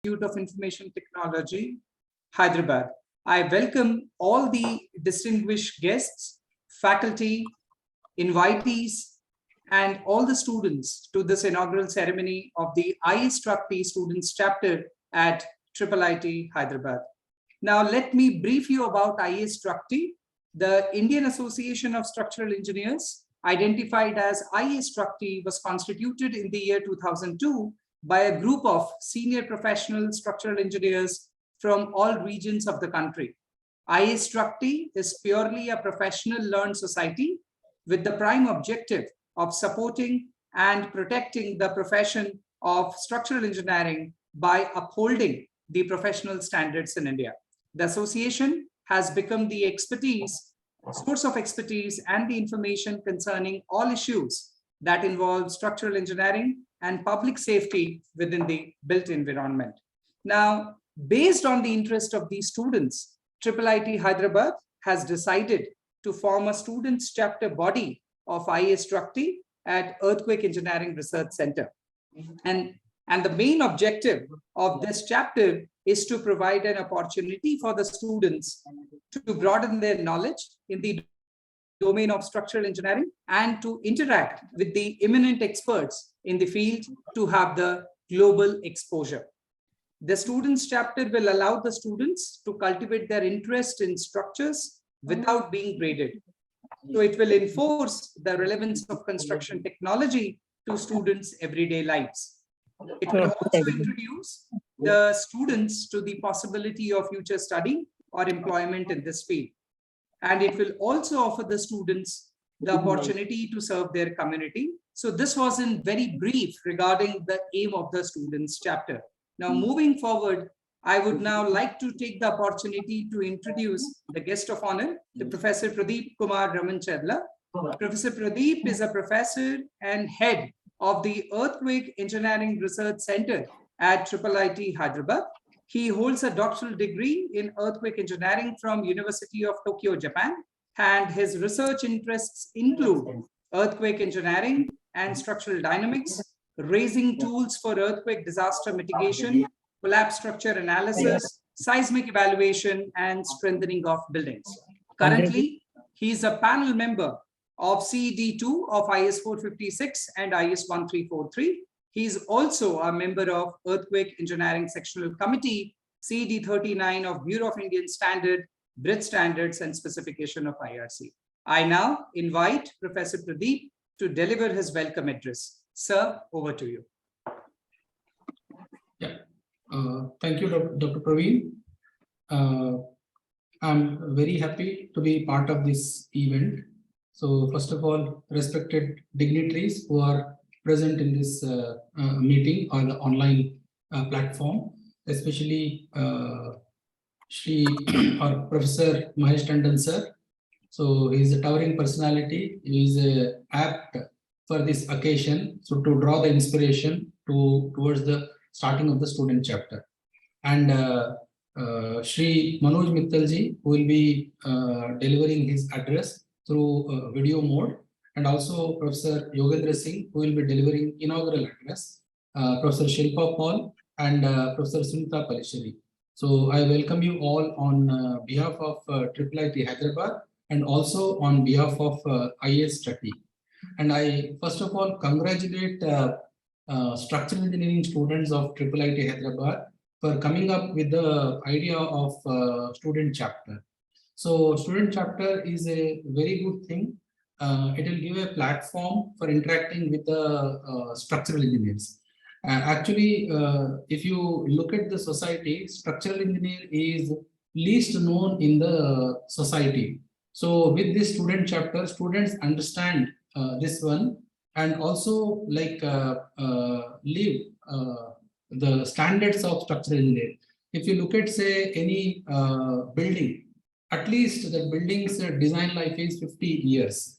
Institute of Information Technology, Hyderabad. I welcome all the distinguished guests, faculty, invitees, and all the students to this inaugural ceremony of the IAStructE Students Chapter at IIIT Hyderabad. Now, let me brief you about IAStructE. The Indian Association of Structural Engineers, identified as IAStructE, was constituted in the year 2002 by a group of senior professional structural engineers from all regions of the country. IAStructE is purely a professional learned society with the prime objective of supporting and protecting the profession of structural engineering by upholding the professional standards in India. The association has become the source of expertise and the information concerning all issues that involve structural engineering and public safety within the built environment. Now, based on the interest of these students, IIIT Hyderabad has decided to form a students chapter body of IAStructE at Earthquake Engineering Research Center. And the main objective of this chapter is to provide an opportunity for the students to broaden their knowledge in the domain of structural engineering and to interact with the eminent experts in the field to have the global exposure. The students chapter will allow the students to cultivate their interest in structures without being graded. So it will enforce the relevance of construction technology to students' everyday lives. It will also introduce the students to the possibility of future study or employment in this field. And it will also offer the students the opportunity to serve their community. So this was in very brief regarding the aim of the students chapter. Now, moving forward, I would now like to take the opportunity to introduce the guest of honor, the Professor Pradeep Kumar Vice. Professor Pradeep is a professor and head of the Earthquake Engineering Research Center at IIIT Hyderabad. He holds a doctoral degree in earthquake engineering from University of Tokyo, Japan, and his research interests include earthquake engineering and structural dynamics, raising tools for earthquake disaster mitigation, collapse structure analysis, seismic evaluation, and strengthening of buildings. Currently, he is a panel member of CED2 of IS 456 and IS 1343. He is also a member of Earthquake Engineering Sectional Committee, CED 39 of Bureau of Indian Standard, Bridge Standards and Specification of IRC. I now invite Professor Pradeep to deliver his welcome address. Sir, over to you. Yeah, thank you, Dr. Praveen. I'm very happy to be part of this event. So first of all, respected dignitaries who are present in this meeting on the online platform, especially Professor Mahesh Tandon sir. So he is a towering personality. He is apt for this occasion, so to draw the inspiration towards the starting of the student chapter. And Shri Manoj Mittal ji, who will be delivering his address through video mode, and also Professor Yogendra Singh, who will be delivering inaugural address, Professor Shilpa Pal, and Professor Sunita Palisheri. So I welcome you all on behalf of IIIT Hyderabad and also on behalf of IAStructE. And I first of all congratulate structural engineering students of IIIT Hyderabad for coming up with the idea of student chapter. So student chapter is a very good thing. It will give a platform for interacting with the structural engineers. Actually, if you look at the society, structural engineer is least known in the society. So with this student chapter, students understand this one and also like live the standards of structural engineering. If you look at say any building, at least the building's design life is 50 years.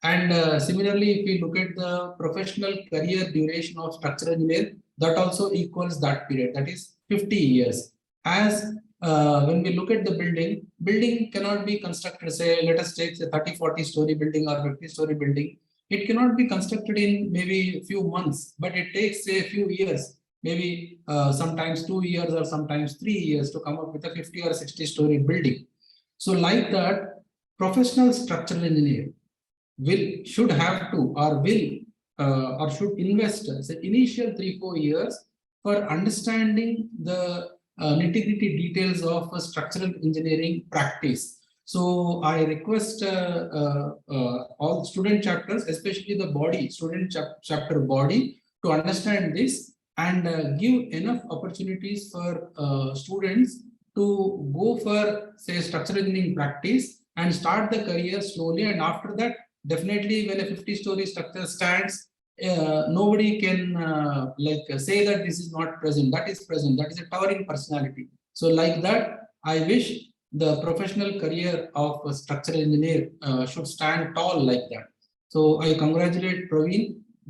And similarly, if we look at the professional career duration of structural engineer, that also equals that period, that is 50 years. As when we look at the building cannot be constructed, say, let us take a 30-40 story building or 50-story building. It cannot be constructed in maybe a few months, but it takes say a few years maybe sometimes 2 years or sometimes 3 years to come up with a 50 or 60-story building. So like that, professional structural engineer should have to or should invest the initial 3-4 years for understanding the nitty-gritty details of a structural engineering practice. So I request all student chapters, especially the body, chapter body, to understand this and give enough opportunities for students to go for, say, structural engineering practice and start the career slowly. And after that, definitely when a 50-story structure stands, nobody can say that this is not present. That is present. That is a towering personality. So like that, I wish the professional career of a structural engineer should stand tall like that. So I congratulate Praveen,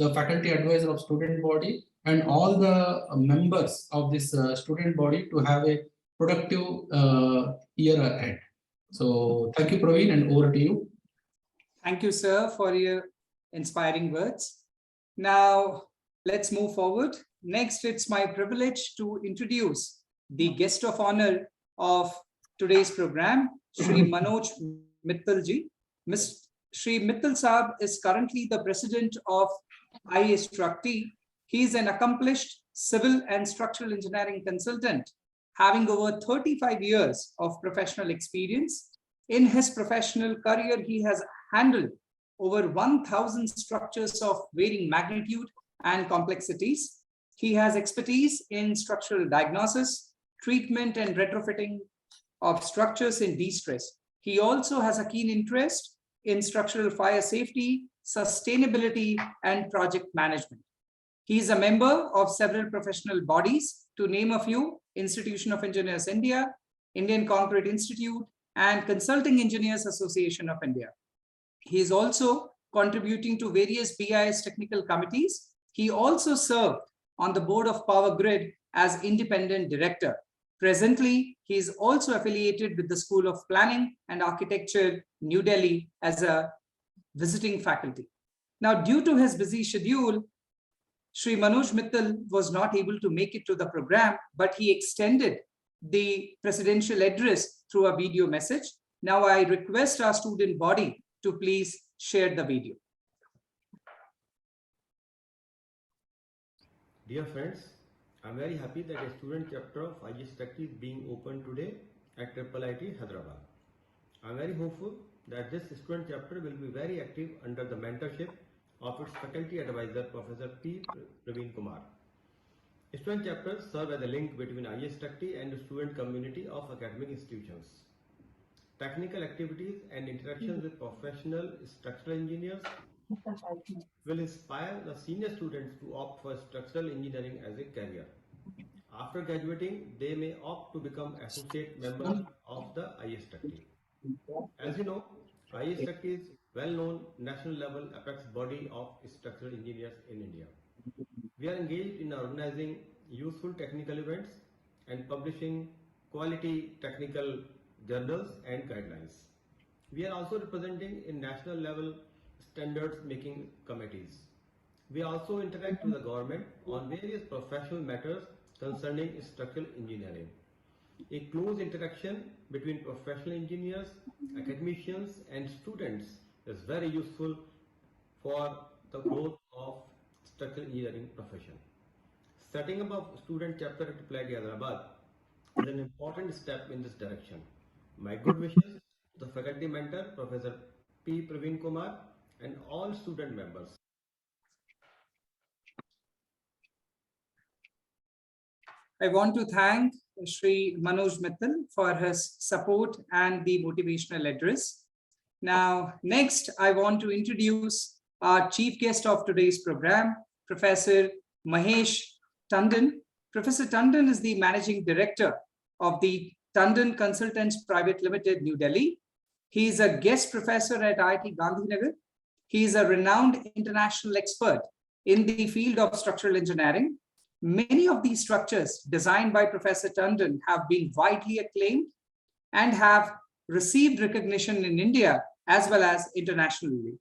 the faculty advisor of student body, and all the members of this student body to have a productive year ahead. So thank you, Praveen, and over to you. Thank you, sir, for your inspiring words. Now, let's move forward. Next, it's my privilege to introduce the guest of honor of today's program, Shri Manoj Mittal ji. Shri Mittal Saab is currently the president of IAStructE. He is an accomplished civil and structural engineering consultant, having over 35 years of professional experience. In his professional career, he has handled over 1,000 structures of varying magnitude and complexities. He has expertise in structural diagnosis, treatment, and retrofitting of structures in distress. He also has a keen interest in structural fire safety, sustainability, and project management. He is a member of several professional bodies, to name a few: Institution of Engineers India, Indian Concrete Institute, and Consulting Engineers Association of India. He is also contributing to various BIS technical committees. He also served on the board of Power Grid as independent director. Presently, he is also affiliated with the School of Planning and Architecture, New Delhi, as a visiting faculty. Now, due to his busy schedule, Shri Manoj Mittal was not able to make it to the program, but he extended the presidential address through a video message. Now, I request our student body to please share the video. Dear friends, I am very happy that a student chapter of IAStructE is being opened today at IIIT Hyderabad. I am very hopeful that this student chapter will be very active under the mentorship of its faculty advisor, Professor PravinKumar. Student chapters serve as a link between IAStructE and the student community of academic institutions. Technical activities and interactions with professional structural engineers will inspire the senior students to opt for structural engineering as a career. After graduating, they may opt to become associate members of the IAStructE. As you know, IAStructE is well-known national level apex body of structural engineers in India. We are engaged in organizing useful technical events and publishing quality technical journals and guidelines. We are also representing in national level standards making committees. We also interact with the government on various professional matters concerning structural engineering. A close interaction between professional engineers, academicians, and students is very useful for the growth of structural engineering profession. Setting up a student chapter at IIIT Hyderabad is an important step in this direction. My good wishes to the faculty mentor, Professor Pravinkumar, and all student members. I want to thank Shri Manoj Mittal for his support and the motivational address. Now, next, I want to introduce our chief guest of today's program, Professor Mahesh Tandon. Professor Tandon is the managing director of the Tandon Consultants Private Limited, New Delhi. He is a guest professor at IIT Gandhinagar. He is a renowned international expert in the field of structural engineering. Many of these structures designed by Professor Tandon have been widely acclaimed and have received recognition in India as well as internationally.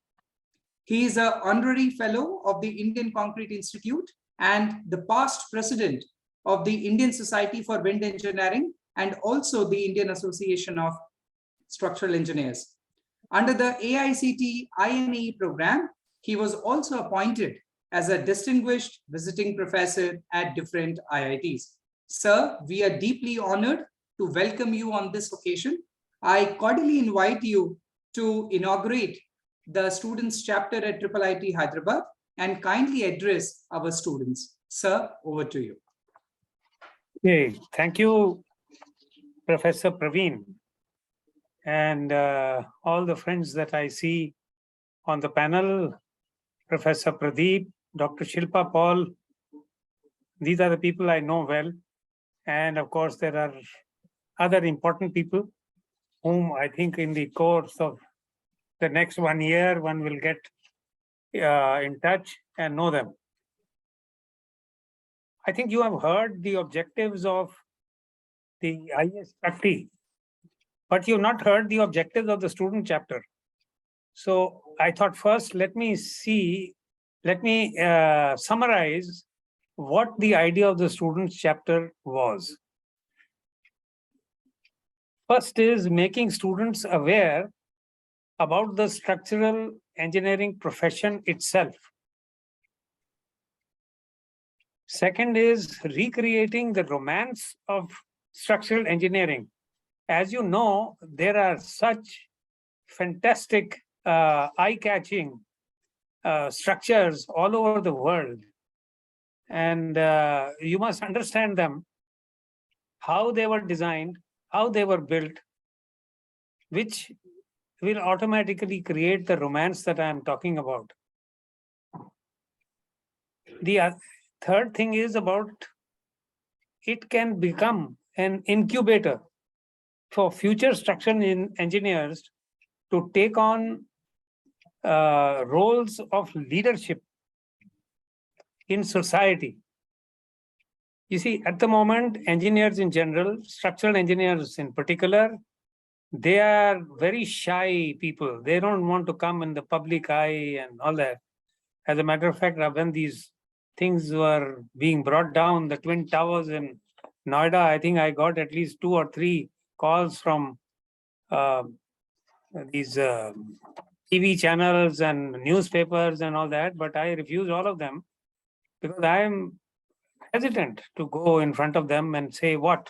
He is an honorary fellow of the Indian Concrete Institute and the past president of the Indian Society for Wind Engineering and also the Indian Association of Structural Engineers. Under the AICTE INE program, he was also appointed as a distinguished visiting professor at different IITs. Sir, we are deeply honored to welcome you on this occasion. I cordially invite you to inaugurate the students chapter at IIIT Hyderabad and kindly address our students. Sir, over to you. Okay, thank you, Professor Praveen, and all the friends that I see on the panel, Professor Pradeep, Dr. Shilpa Pal. These are the people I know well. And of course, there are other important people whom I think in the course of the next 1 year, one will get in touch and know them. I think you have heard the objectives of the IAStructE, but you've not heard the objectives of the student chapter. So I thought first, let me summarize what the idea of the students chapter was. First is making students aware about the structural engineering profession itself. Second is recreating the romance of structural engineering. As you know, there are such fantastic, eye-catching structures all over the world. And you must understand them, how they were designed, how they were built, which will automatically create the romance that I am talking about. The third thing is about it can become an incubator for future structural engineers to take on roles of leadership in society. You see, at the moment, engineers in general, structural engineers in particular, they are very shy people. They don't want to come in the public eye and all that. As a matter of fact, when these things were being brought down, the Twin Towers in Noida, I think I got at least 2 or 3 calls from these TV channels and newspapers and all that, but I refuse all of them because I am hesitant to go in front of them and say what.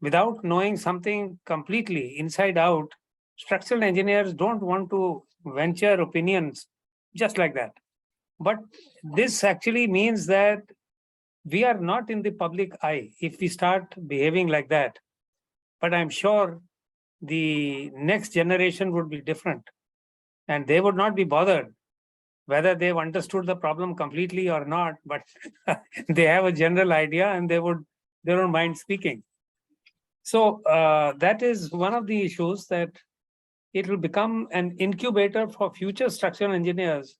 Without knowing something completely inside out, structural engineers don't want to venture opinions just like that. But this actually means that we are not in the public eye if we start behaving like that. But I'm sure the next generation would be different, and they would not be bothered whether they've understood the problem completely or not, but they have a general idea and they don't mind speaking. So that is one of the issues, that it will become an incubator for future structural engineers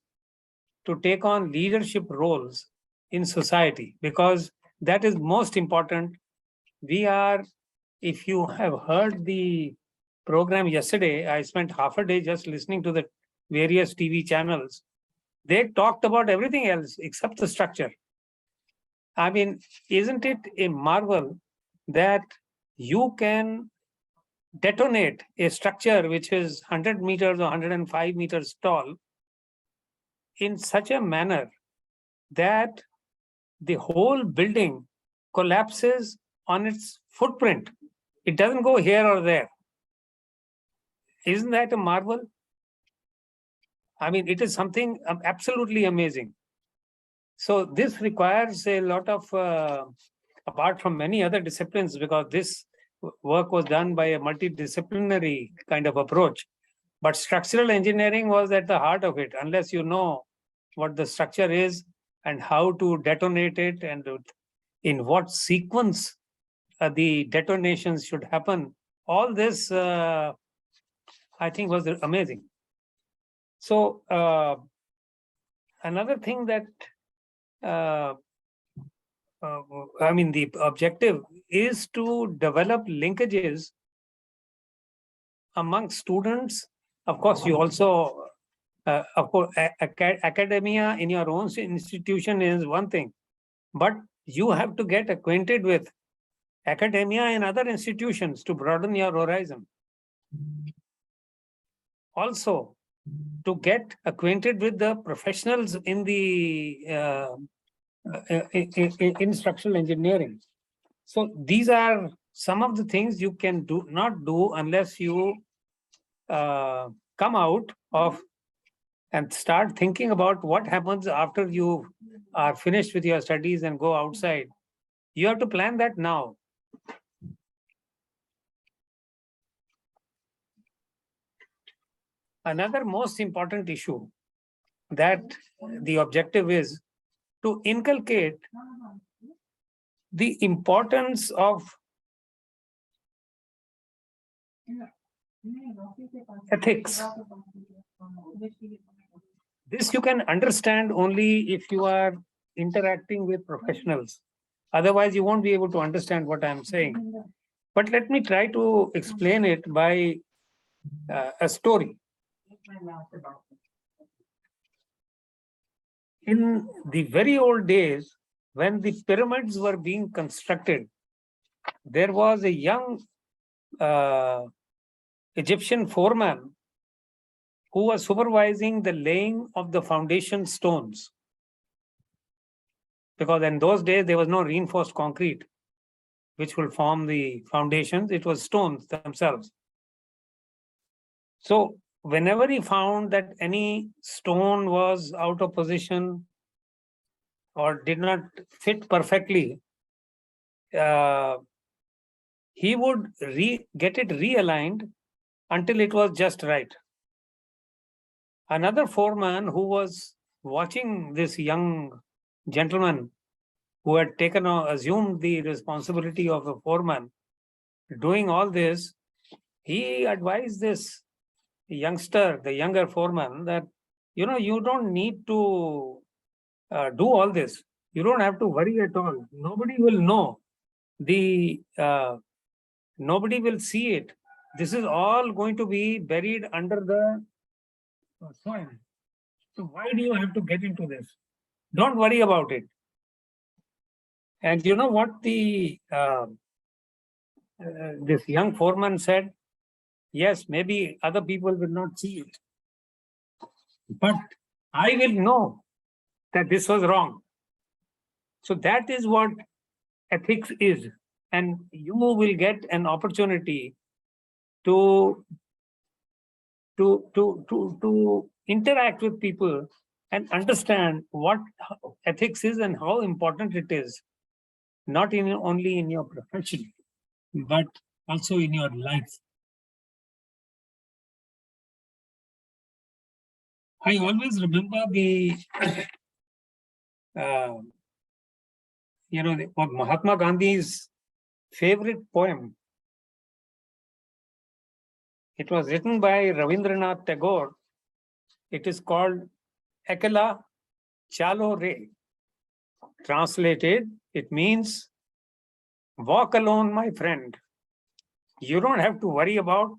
to take on leadership roles in society, because that is most important. We are, if you have heard the program yesterday, I spent half a day just listening to the various TV channels. They talked about everything else except the structure. I mean, isn't it a marvel that you can detonate a structure which is 100 meters or 105 meters tall in such a manner that the whole building collapses on its footprint? It doesn't go here or there. Isn't that a marvel? I mean, it is something absolutely amazing. So this requires a lot of, apart from many other disciplines, because this work was done by a multidisciplinary kind of approach. But structural engineering was at the heart of it. Unless you know what the structure is and how to detonate it and in what sequence the detonations should happen, all this, I think, was amazing. So another thing that, I mean, the objective is to develop linkages among students. Of course, you also Of course, academia in your own institution is one thing, but you have to get acquainted with academia in other institutions to broaden your horizon. Also, to get acquainted with the professionals in the in structural engineering. So these are some of the things you can not do unless you come out of and start thinking about what happens after you are finished with your studies and go outside. You have to plan that now. Another most important issue that the objective is to inculcate the importance of ethics. This you can understand only if you are interacting with professionals. Otherwise, you won't be able to understand what I'm saying. But let me try to explain it by a story. In the very old days, when the pyramids were being constructed, there was a young Egyptian foreman who was supervising the laying of the foundation stones. Because in those days, there was no reinforced concrete, which will form the foundations. It was stones themselves. So whenever he found that any stone was out of position or did not fit perfectly, he would get it realigned until it was just right. Another foreman who was watching this young gentleman who had assumed the responsibility of a foreman doing all this, he advised this youngster, the younger foreman, that, you don't need to do all this. You don't have to worry at all. Nobody will know. Nobody will see it. This is all going to be buried under the soil. So why do you have to get into this? Don't worry about it. And you know what this young foreman said? Yes, maybe other people will not see it, but I will know that this was wrong. So that is what ethics is. And you will get an opportunity to interact with people and understand what ethics is and how important it is, not only in your profession, but also in your life. I always remember Mahatma Gandhi's favorite poem. It was written by Rabindranath Tagore. It is called Ekala Chalo Re. Translated, it means, walk alone, my friend. You don't have to worry about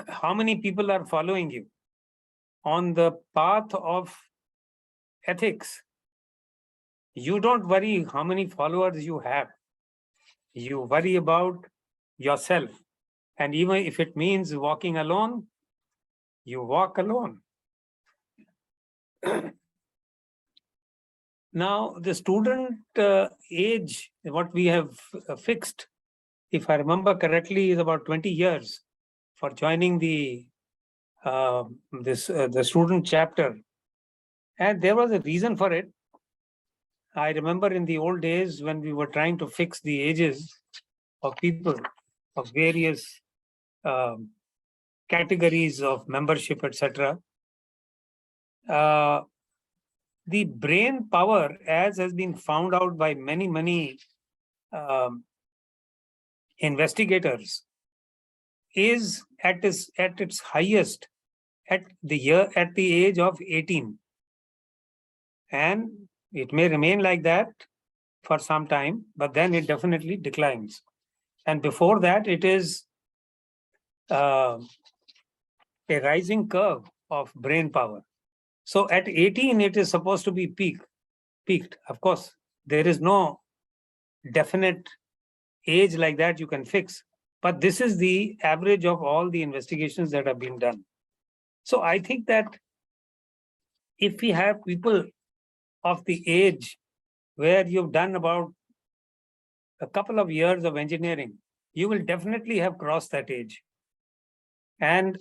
how many people are following you. On the path of ethics, you don't worry how many followers you have. You worry about yourself. And even if it means walking alone, you walk alone. Now, the student age, what we have fixed, if I remember correctly, is about 20 years for joining the student chapter. And there was a reason for it. I remember in the old days when we were trying to fix the ages of people of various categories of membership, etc. The brain power, as has been found out by many investigators, is at its highest at the age of 18. And it may remain like that for some time, but then it definitely declines. And before that, it is a rising curve of brain power. So at 18, it is supposed to be peaked. Of course, there is no definite age like that you can fix, but this is the average of all the investigations that have been done. So I think that if we have people of the age where you've done about a couple of years of engineering, you will definitely have crossed that age. And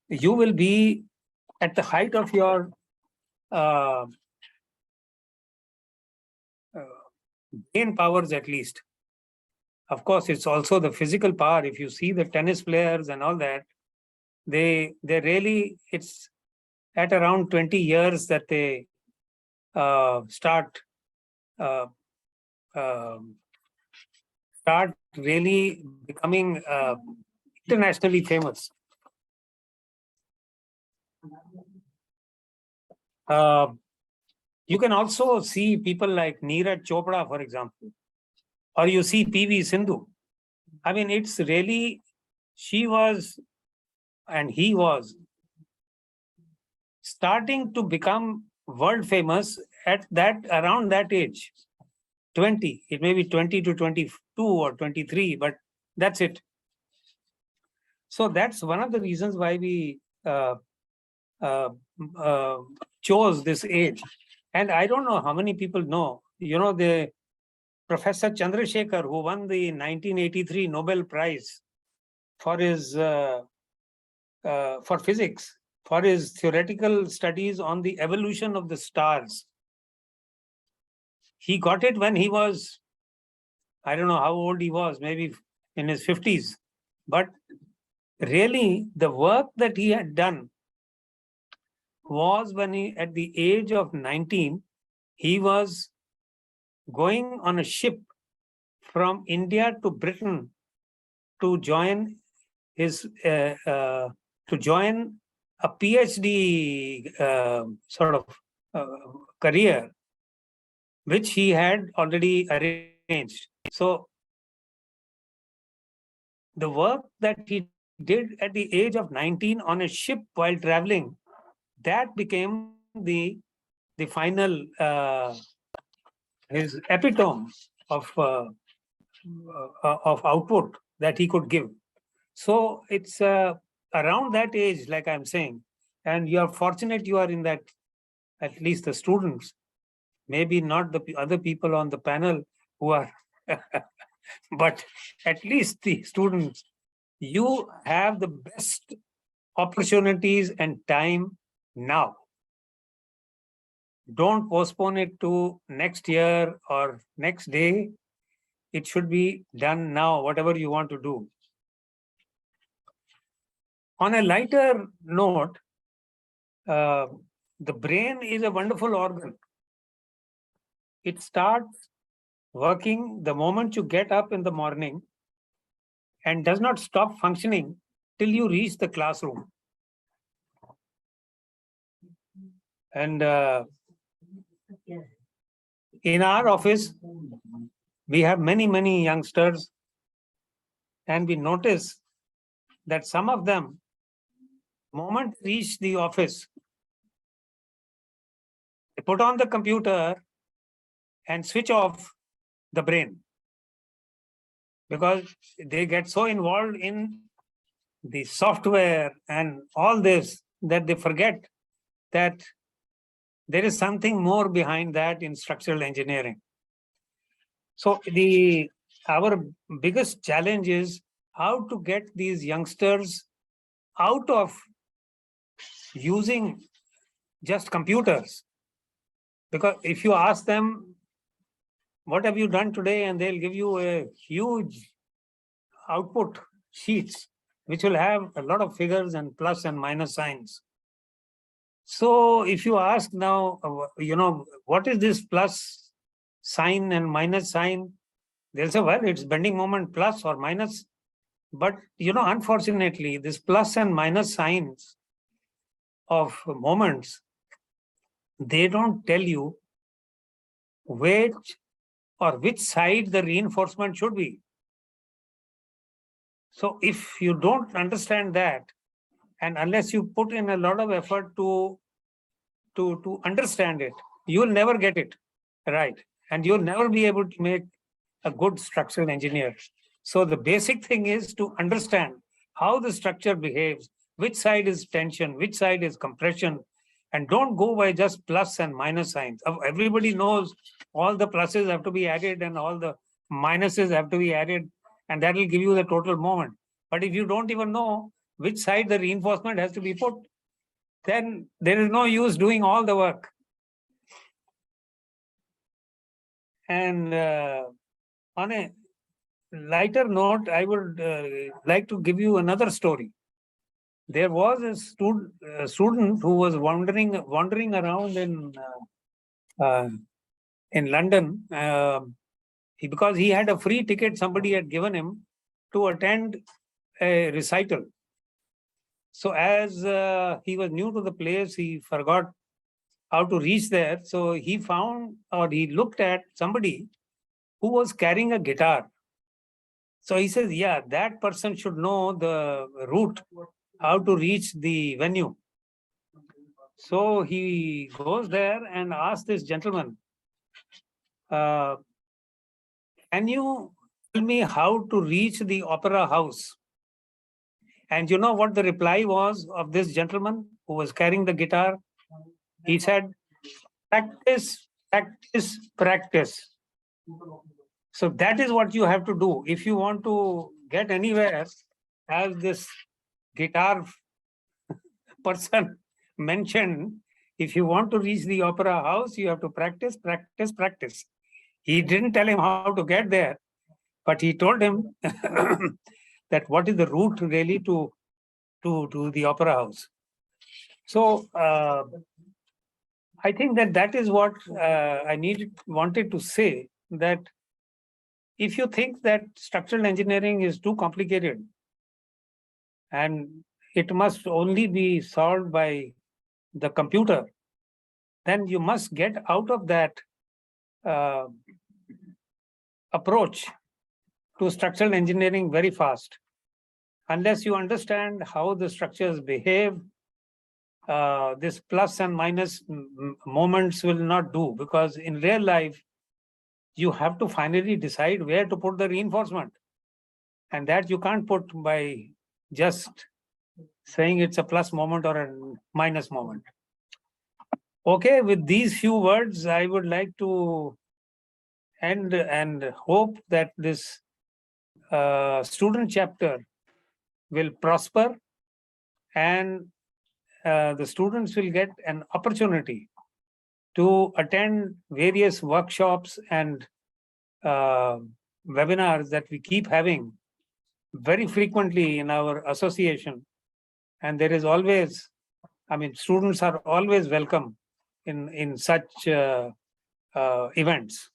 you will be at the height of your brain powers at least. Of course, it's also the physical power. If you see the tennis players and all that, they really, it's at around 20 years that they start really becoming internationally famous. You can also see people like Neeraj Chopra, for example, or you see PV Sindhu. I mean, it's really, she was and he was starting to become world famous at that, around that age, 20. It may be 20 to 22 or 23, but that's it. So that's one of the reasons why we chose this age. And I don't know how many people know, you know, the Professor Chandrasekhar, who won the 1983 Nobel Prize for his for physics, for his theoretical studies on the evolution of the stars. He got it when he was, I don't know how old he was, maybe in his 50s. But really, the work that he had done was when he, at the age of 19, he was going on a ship from India to Britain to join his to join a PhD sort of career, which he had already arranged. So the work that he did at the age of 19 on a ship while traveling, that became the final his epitome of output that he could give. So it's around that age, like I'm saying, and you are fortunate you are in that, at least the students, maybe not the other people on the panel who are, but at least the students, you have the best opportunities and time now. Don't postpone it to next year or next day. It should be done now, whatever you want to do. On a lighter note, the brain is a wonderful organ. It starts working the moment you get up in the morning and does not stop functioning till you reach the classroom. And in our office, we have many youngsters, and we notice that some of them, moment reach the office, they put on the computer and switch off the brain, because they get so involved in the software and all this that they forget that there is something more behind that in structural engineering. So our biggest challenge is how to get these youngsters out of using just computers. Because if you ask them, what have you done today? And they'll give you a huge output sheets, which will have a lot of figures and plus and minus signs. So if you ask now, what is this plus sign and minus sign? They'll say, well, it's bending moment plus or minus. But, unfortunately, this plus and minus signs of moments, they don't tell you which side the reinforcement should be. So if you don't understand that, And unless you put in a lot of effort to understand it, you will never get it right. And you'll never be able to make a good structural engineer. So the basic thing is to understand how the structure behaves, which side is tension, which side is compression, and don't go by just plus and minus signs. Everybody knows all the pluses have to be added and all the minuses have to be added, and that will give you the total moment. But if you don't even know which side the reinforcement has to be put, then there is no use doing all the work. And on a lighter note, I would like to give you another story. There was a student who was wandering around in London because he had a free ticket somebody had given him to attend a recital. So as he was new to the place, he forgot how to reach there. So he found, or he looked at somebody who was carrying a guitar. So he says, yeah, that person should know the route, how to reach the venue. So he goes there and asks this gentleman, can you tell me how to reach the opera house? And you know what the reply was of this gentleman who was carrying the guitar? He said, practice, practice, practice. So that is what you have to do. If you want to get anywhere, as this guitar person mentioned, if you want to reach the opera house, you have to practice, practice, practice. He didn't tell him how to get there, but he told him that what is the route really to the opera house. So I think that is what I wanted to say, that if you think that structural engineering is too complicated and it must only be solved by the computer, then you must get out of that approach to structural engineering very fast. Unless you understand how the structures behave, this plus and minus moments will not do, because in real life, you have to finally decide where to put the reinforcement. And that you can't put by just saying it's a plus moment or a minus moment. Okay, with these few words, I would like to end and hope that this student chapter will prosper and the students will get an opportunity to attend various workshops and webinars that we keep having very frequently in our association. And there is always, students are always welcome in such events.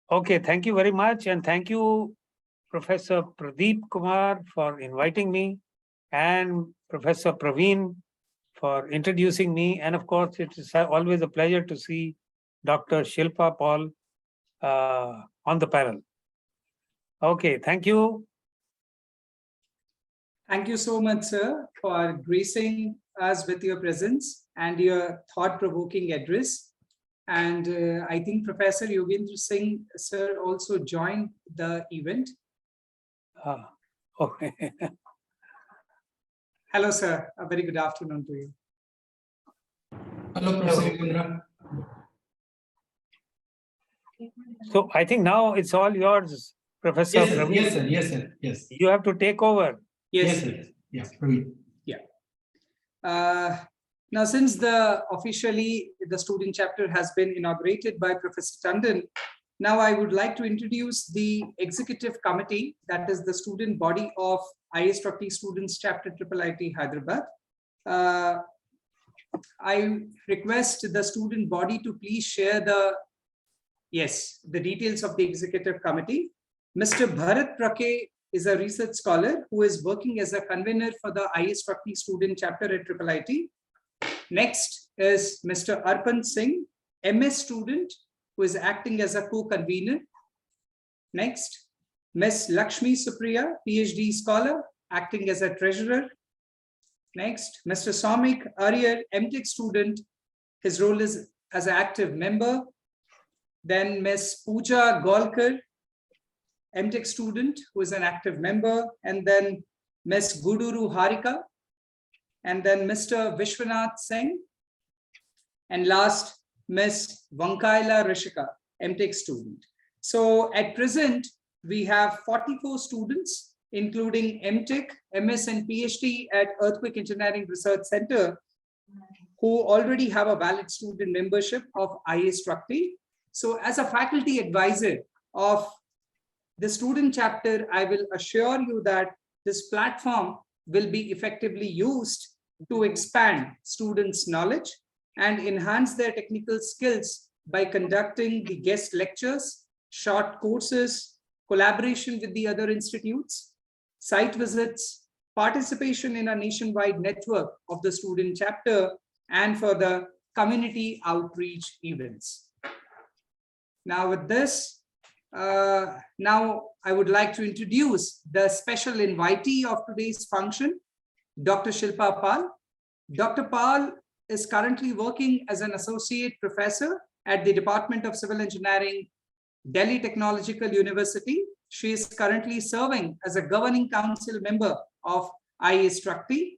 Okay, thank you very much. And thank you, Professor Pradeep Kumar, for inviting me, and Professor Praveen for introducing me. And of course, it is always a pleasure to see Dr. Shilpa Pal on the panel. Okay, thank you. Thank you so much, sir, for gracing us with your presence and your thought-provoking address. And I think Professor Yogendra Singh, sir, also joined the event. Okay. Hello, sir. A very good afternoon to you. Hello, Professor Yogendra. So I think now it's all yours, Professor Yes, sir. Praveen. Yes, sir. Yes, sir. Yes. You have to take over. Yes, Yes, sir. Yes, Praveen. Now, since officially the student chapter has been inaugurated by Professor Tandon, now I would like to introduce the executive committee, that is the student body of IAStructE Students Chapter IIIT Hyderabad. I request the student body to please share the details of the executive committee. Mr. Bharat Prake is a research scholar who is working as a convener for the IAStructE Student Chapter at IIIT. Next is Mr. Arpan Singh, MS student, who is acting as a co-convener. Next, Ms. Lakshmi Supriya, PhD scholar, acting as a treasurer. Next, Mr. Somik Arya, MTech student. His role is as an active member. Then Ms. Pooja Golkar, MTech student, who is an active member. And then Ms. Guduru Harika. And then Mr. Vishwanath Singh. And last, Ms. Vankaila Rishika, MTech student. So at present, we have 44 students, including MTech, MS and PhD at Earthquake Engineering Research Center, who already have a valid student membership of IAStructE. So as a faculty advisor of the student chapter, I will assure you that this platform will be effectively used to expand students' knowledge and enhance their technical skills by conducting the guest lectures, short courses, collaboration with the other institutes, site visits, participation in a nationwide network of the student chapter, and for the community outreach events. Now with this, now I would like to introduce the special invitee of today's function, Dr. Shilpa Pal. Dr. Pal is currently working as an associate professor at the Department of Civil Engineering, Delhi Technological University. She is currently serving as a governing council member of IAStructE.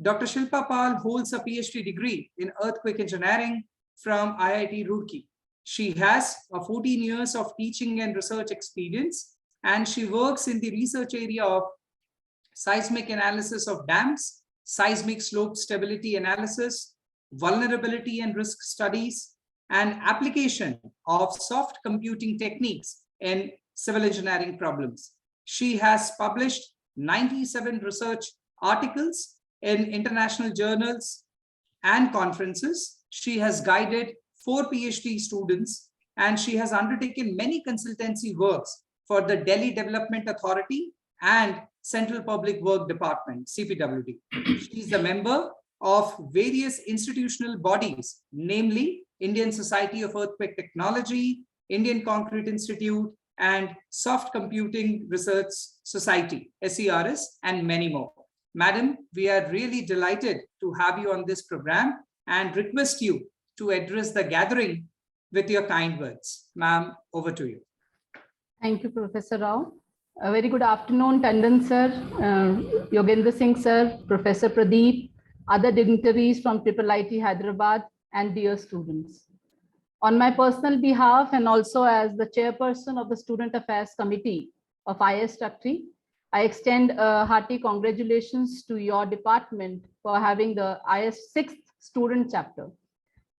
Dr. Shilpa Pal holds a PhD degree in earthquake engineering from IIT Roorkee. She has 14 years of teaching and research experience, and she works in the research area of seismic analysis of dams, seismic slope stability analysis, vulnerability and risk studies, and application of soft computing techniques in civil engineering problems. She has published 97 research articles in international journals and conferences. She has guided 4 PhD students, and she has undertaken many consultancy works for the Delhi Development Authority and Central Public Work Department, CPWD. She is a member of various institutional bodies, namely Indian Society of Earthquake Technology, Indian Concrete Institute, and Soft Computing Research Society, SERS, and many more. Madam, we are really delighted to have you on this program and request you to address the gathering with your kind words. Ma'am, over to you. Thank you, Professor Rao. A very good afternoon, Tandon sir, Yogendra Singh sir, Professor Pradeep, other dignitaries from IIIT Hyderabad, and dear students. On my personal behalf, and also as the chairperson of the Student Affairs Committee of IAStructE, I extend a hearty congratulations to your department for having the IAS 6th student chapter.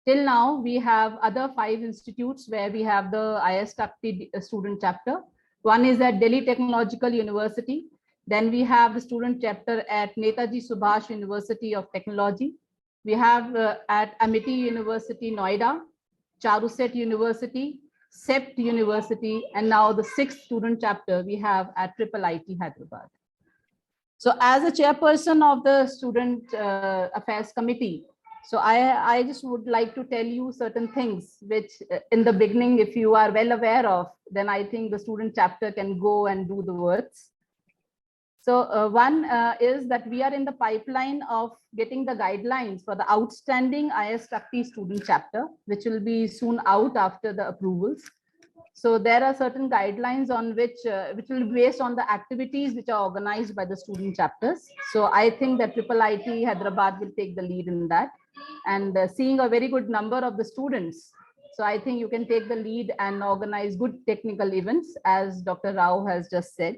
Till now, we have other 5 institutes where we have the IAStructE student chapter. One is at Delhi Technological University. Then we have the student chapter at Netaji Subhash University of Technology. We have at Amity University, Noida, Charuset University, CEPT University, and now the 6th student chapter we have at IIIT Hyderabad. So as a chairperson of the Student Affairs Committee, so I just would like to tell you certain things, which in the beginning, if you are well aware of, then I think the student chapter can go and do the works. So one is that we are in the pipeline of getting the guidelines for the outstanding IAStructE student chapter, which will be soon out after the approvals. So there are certain guidelines on which will be based on the activities which are organized by the student chapters. So I think that IIIT Hyderabad will take the lead in that, and seeing a very good number of the students. So I think you can take the lead and organize good technical events, as Dr. Rao has just said.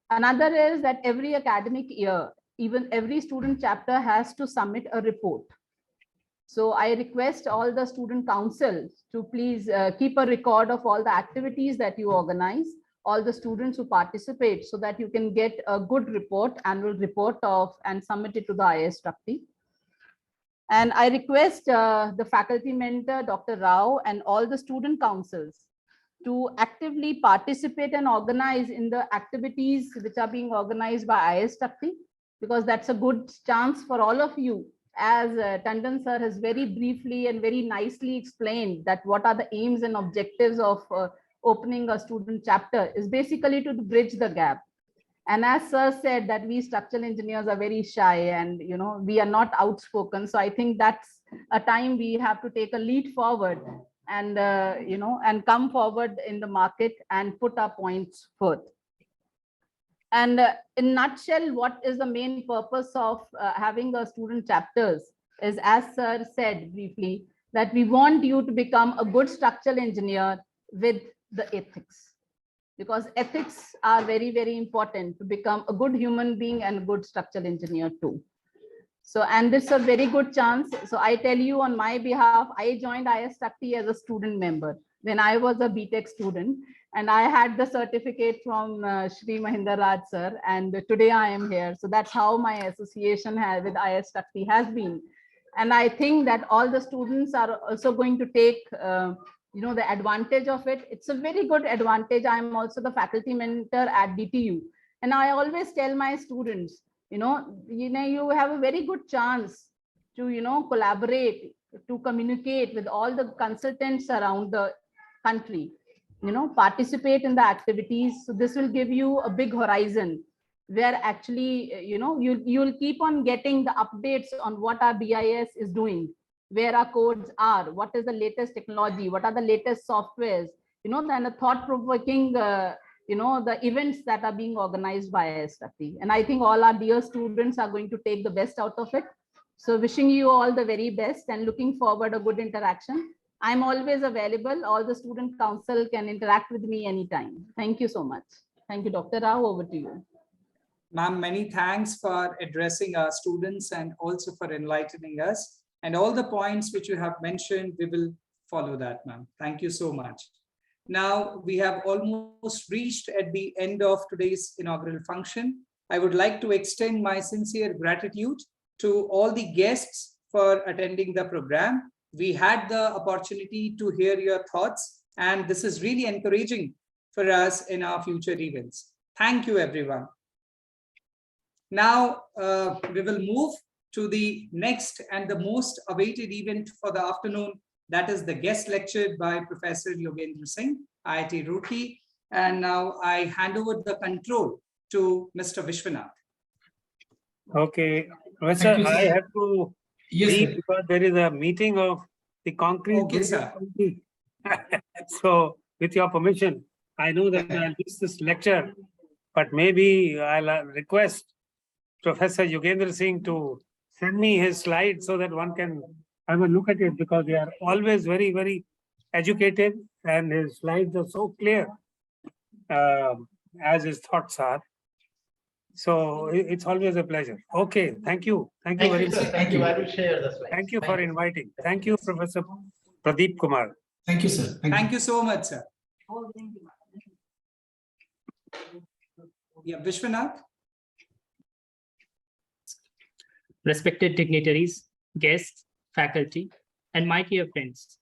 Another is that every academic year, even every student chapter has to submit a report. So I request all the student councils to please keep a record of all the activities that you organize, all the students who participate, so that you can get a good report, annual report of, and submit it to the IAStructE. And I request the faculty mentor, Dr. Rao, and all the student councils to actively participate and organize in the activities which are being organized by IAStructE, because that's a good chance for all of you. As Tandon sir has very briefly and very nicely explained that what are the aims and objectives of opening a student chapter is basically to bridge the gap. And as sir said, that we structural engineers are very shy and, you know, we are not outspoken. So I think that's a time we have to take a lead forward and, you know, and come forward in the market and put our points forth. And in a nutshell, what is the main purpose of having a student chapters is, as sir said briefly, that we want you to become a good structural engineer with the ethics. Because ethics are very, very important to become a good human being and a good structural engineer too. So, and this is a very good chance. So I tell you on my behalf, I joined IAStructE as a student member when I was a BTech student, and I had the certificate from Shri Mahinder Raj sir, and today I am here. So that's how my association with IAStructE has been. And I think that all the students are also going to take you know, the advantage of it. It's a very good advantage. I'm also the faculty mentor at DTU. And I always tell my students, you have a very good chance to, you know, collaborate, to communicate with all the consultants around the country, you know, participate in the activities. So this will give you a big horizon where actually, you know, you'll keep on getting the updates on what our BIS is doing, where our codes are, what is the latest technology, what are the latest softwares, you know, and the thought-provoking, you know, the events that are being organized by IAStructE. And I think all our dear students are going to take the best out of it. So wishing you all the very best and looking forward a good interaction. I'm always available. All the student council can interact with me anytime. Thank you so much. Thank you, Dr. Rao. Over to you. Ma'am, many thanks for addressing our students and also for enlightening us. And all the points which you have mentioned, we will follow that, ma'am. Thank you so much. Now, we have almost reached at the end of today's inaugural function. I would like to extend my sincere gratitude to all the guests for attending the program. We had the opportunity to hear your thoughts, and this is really encouraging for us in our future events. Thank you, everyone. Now, we will move to the next and the most awaited event for the afternoon. That is the guest lecture by Professor Yogendra Singh, IIT Roorkee. And now I hand over the control to Mr. Vishwanath. Okay, Professor, you, I sir. have to Yes, leave sir. because there is a meeting of the concrete. Okay, sir. Committee. So, with your permission, I know that I'll miss this lecture, but maybe I'll request Professor Yogendra Singh to send me his slides so that one can have a look at it, because they are always very, very educated and his slides are so clear as his thoughts are. So it's always a pleasure. Okay, thank you. Thank you very much. Thank you. I will share the slides. Thank you for inviting. Thank you, Professor Pradeep Kumar. Thank you, sir. Thank you so much, sir. Yeah, Vishwanath. Respected dignitaries, guests, faculty, and my dear friends,